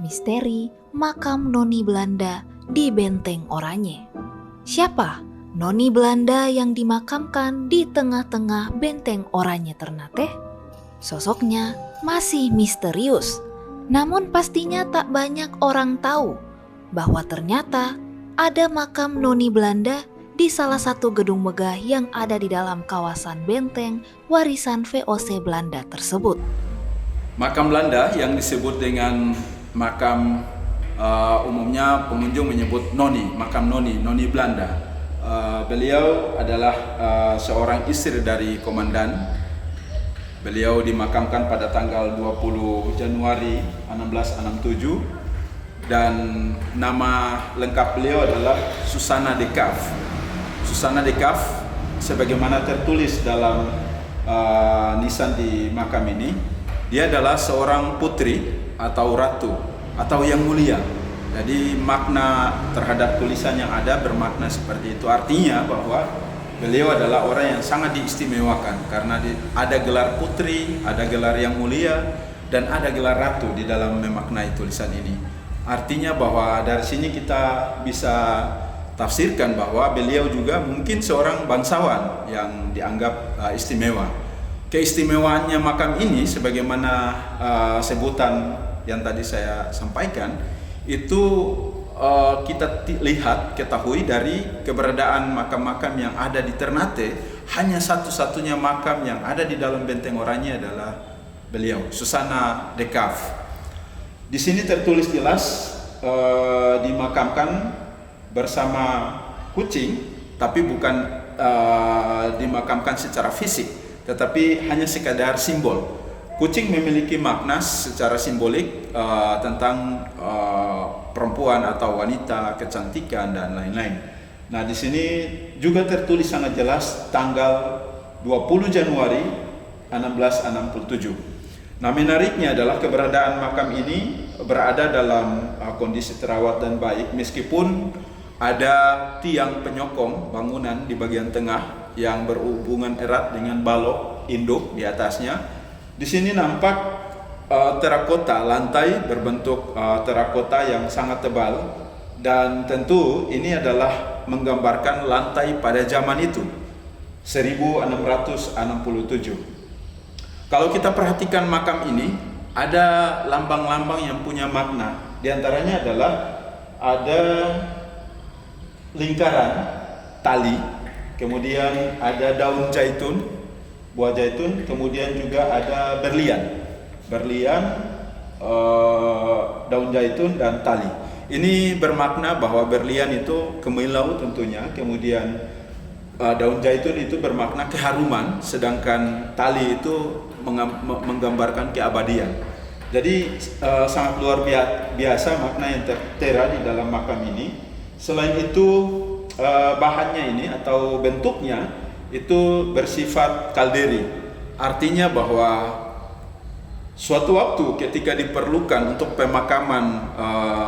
misteri makam Noni Belanda di Benteng Oranye. Siapa Noni Belanda yang dimakamkan di tengah-tengah Benteng Oranye Ternate? Sosoknya masih misterius, namun pastinya tak banyak orang tahu bahwa ternyata ada makam Noni Belanda di salah satu gedung megah yang ada di dalam kawasan benteng warisan VOC Belanda tersebut. Makam Belanda yang disebut dengan makam umumnya pengunjung menyebut Noni, makam Noni Belanda. Beliau adalah seorang istri dari komandan. Beliau dimakamkan pada tanggal 20 Januari 1667 dan nama lengkap beliau adalah Susana de Caf. Susana de Caf sebagaimana tertulis dalam nisan di makam ini, dia adalah seorang putri atau ratu atau yang mulia. Jadi makna terhadap tulisan yang ada bermakna seperti itu. Artinya bahwa beliau adalah orang yang sangat diistimewakan karena ada gelar putri, ada gelar yang mulia, dan ada gelar ratu di dalam memaknai tulisan ini. Artinya bahwa dari sini kita bisa tafsirkan bahwa beliau juga mungkin seorang bangsawan yang dianggap istimewa. Keistimewaannya makam ini sebagaimana sebutan yang tadi saya sampaikan itu kita ketahui dari keberadaan makam-makam yang ada di Ternate. Hanya satu-satunya makam yang ada di dalam Benteng Oranye adalah beliau, Susana de Caf. Di sini tertulis jelas dimakamkan bersama kucing, tapi bukan dimakamkan secara fisik, tetapi hanya sekadar simbol. Kucing memiliki makna secara simbolik tentang perempuan atau wanita, kecantikan dan lain-lain. Nah, di sini juga tertulis sangat jelas tanggal 20 Januari 1667. Nah, menariknya adalah keberadaan makam ini berada dalam kondisi terawat dan baik meskipun ada tiang penyokong bangunan di bagian tengah yang berhubungan erat dengan balok induk di atasnya. Di sini nampak terakota, lantai berbentuk terakota yang sangat tebal, dan tentu ini adalah menggambarkan lantai pada zaman itu 1667. Kalau kita perhatikan makam ini, ada lambang-lambang yang punya makna. Di antaranya adalah ada lingkaran tali, kemudian ada daun zaitun, buah zaitun, kemudian juga ada berlian, daun zaitun dan tali. Ini bermakna bahwa berlian itu kemilau tentunya, kemudian daun zaitun itu bermakna keharuman, sedangkan tali itu menggambarkan keabadian. Jadi sangat luar biasa makna yang tertera di dalam makam ini. Selain itu bahannya ini atau bentuknya itu bersifat kalderi. Artinya bahwa suatu waktu ketika diperlukan untuk pemakaman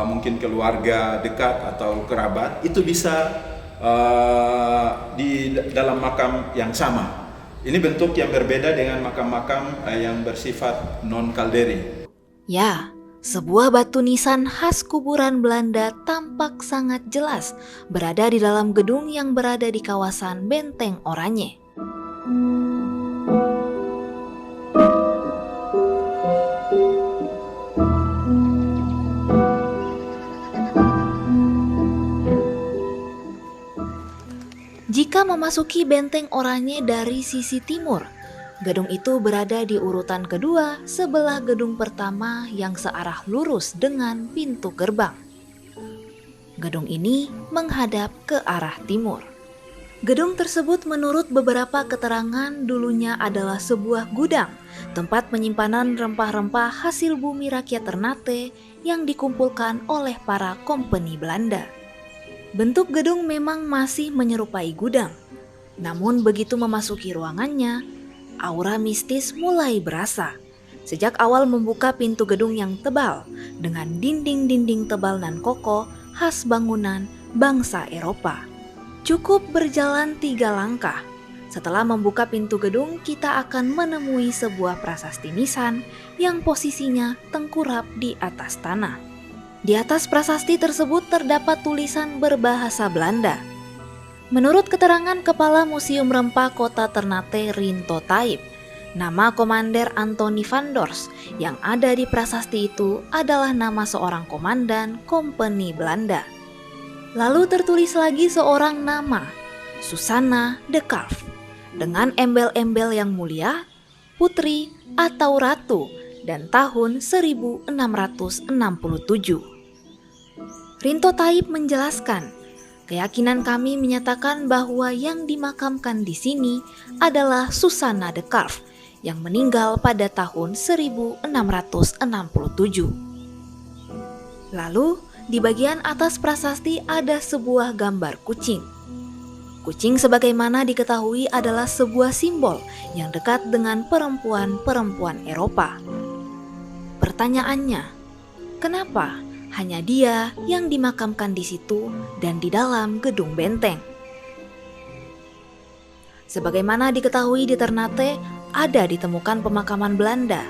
mungkin keluarga dekat atau kerabat, itu bisa di dalam makam yang sama. Ini bentuk yang berbeda dengan makam-makam yang bersifat non-kalderi. Ya, sebuah batu nisan khas kuburan Belanda tampak sangat jelas berada di dalam gedung yang berada di kawasan Benteng Oranye. Jika memasuki Benteng Oranye dari sisi timur, gedung itu berada di urutan kedua sebelah gedung pertama yang searah lurus dengan pintu gerbang. Gedung ini menghadap ke arah timur. Gedung tersebut menurut beberapa keterangan dulunya adalah sebuah gudang, tempat penyimpanan rempah-rempah hasil bumi rakyat Ternate yang dikumpulkan oleh para kompeni Belanda. Bentuk gedung memang masih menyerupai gudang, namun begitu memasuki ruangannya, aura mistis mulai berasa. Sejak awal membuka pintu gedung yang tebal dengan dinding-dinding tebal dan kokoh khas bangunan bangsa Eropa. Cukup berjalan 3 langkah. Setelah membuka pintu gedung, kita akan menemui sebuah prasasti nisan yang posisinya tengkurap di atas tanah. Di atas prasasti tersebut terdapat tulisan berbahasa Belanda. Menurut keterangan Kepala Museum Rempah Kota Ternate Rinto Taib, nama Komander Anthony van Dors yang ada di prasasti itu adalah nama seorang komandan kompeni Belanda. Lalu tertulis lagi seorang nama, Susanna de Kalf, dengan embel-embel yang mulia, putri atau ratu, dan tahun 1667. Rinto Taib menjelaskan, keyakinan kami menyatakan bahwa yang dimakamkan di sini adalah Susanna de Kalf yang meninggal pada tahun 1667. Lalu, di bagian atas prasasti ada sebuah gambar kucing. Kucing sebagaimana diketahui adalah sebuah simbol yang dekat dengan perempuan-perempuan Eropa. Pertanyaannya, kenapa hanya dia yang dimakamkan di situ dan di dalam gedung benteng? Sebagaimana diketahui di Ternate ada ditemukan pemakaman Belanda,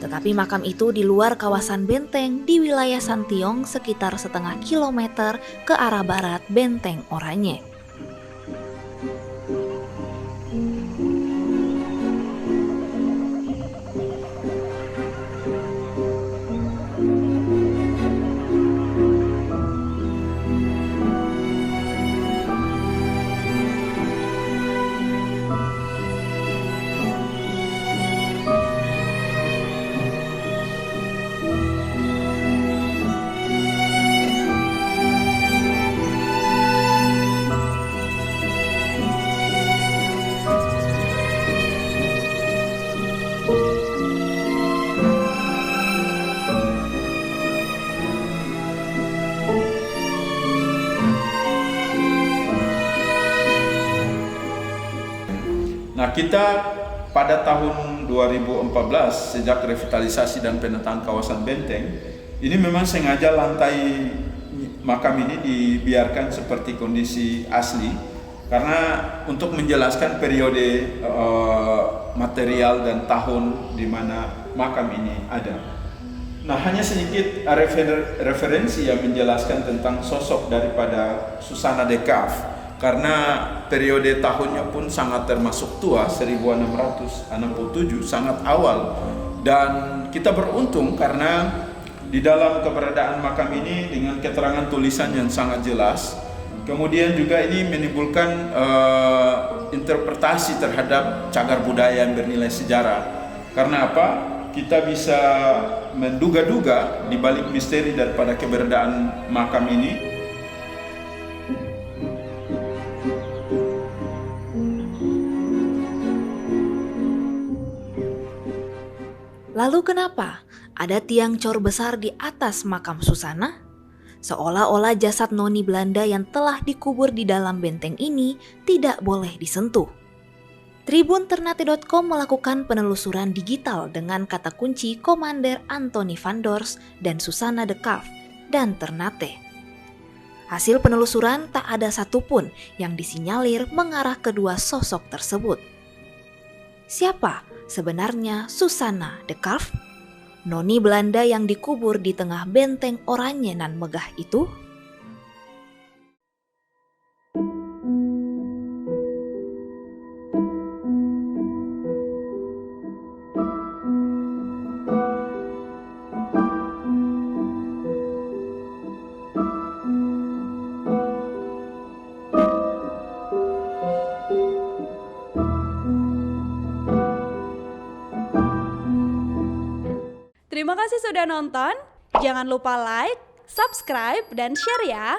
tetapi makam itu di luar kawasan benteng di wilayah Santiong sekitar setengah kilometer ke arah barat benteng Oranye. Nah, kita pada tahun 2014 sejak revitalisasi dan penataan kawasan benteng, ini memang sengaja lantai makam ini dibiarkan seperti kondisi asli karena untuk menjelaskan periode material dan tahun di mana makam ini ada. Nah, hanya sedikit referensi yang menjelaskan tentang sosok daripada Susanna de Kalf. Karena periode tahunnya pun sangat termasuk tua, 1667, sangat awal. Dan kita beruntung karena di dalam keberadaan makam ini dengan keterangan tulisan yang sangat jelas. Kemudian juga ini menimbulkan interpretasi terhadap cagar budaya yang bernilai sejarah. Karena apa? Kita bisa menduga-duga di balik misteri daripada keberadaan makam ini. Lalu kenapa ada tiang cor besar di atas makam Susanna? Seolah-olah jasad noni Belanda yang telah dikubur di dalam benteng ini tidak boleh disentuh. Tribun Ternate.com melakukan penelusuran digital dengan kata kunci Komander Anthony van Dors dan Susanna de Kalf dan Ternate. Hasil penelusuran tak ada satupun yang disinyalir mengarah kedua sosok tersebut. Siapa sebenarnya Susanna de Kalf, noni Belanda yang dikubur di tengah benteng Oranye nan megah itu? Terima kasih sudah nonton. Jangan lupa like, subscribe, dan share ya.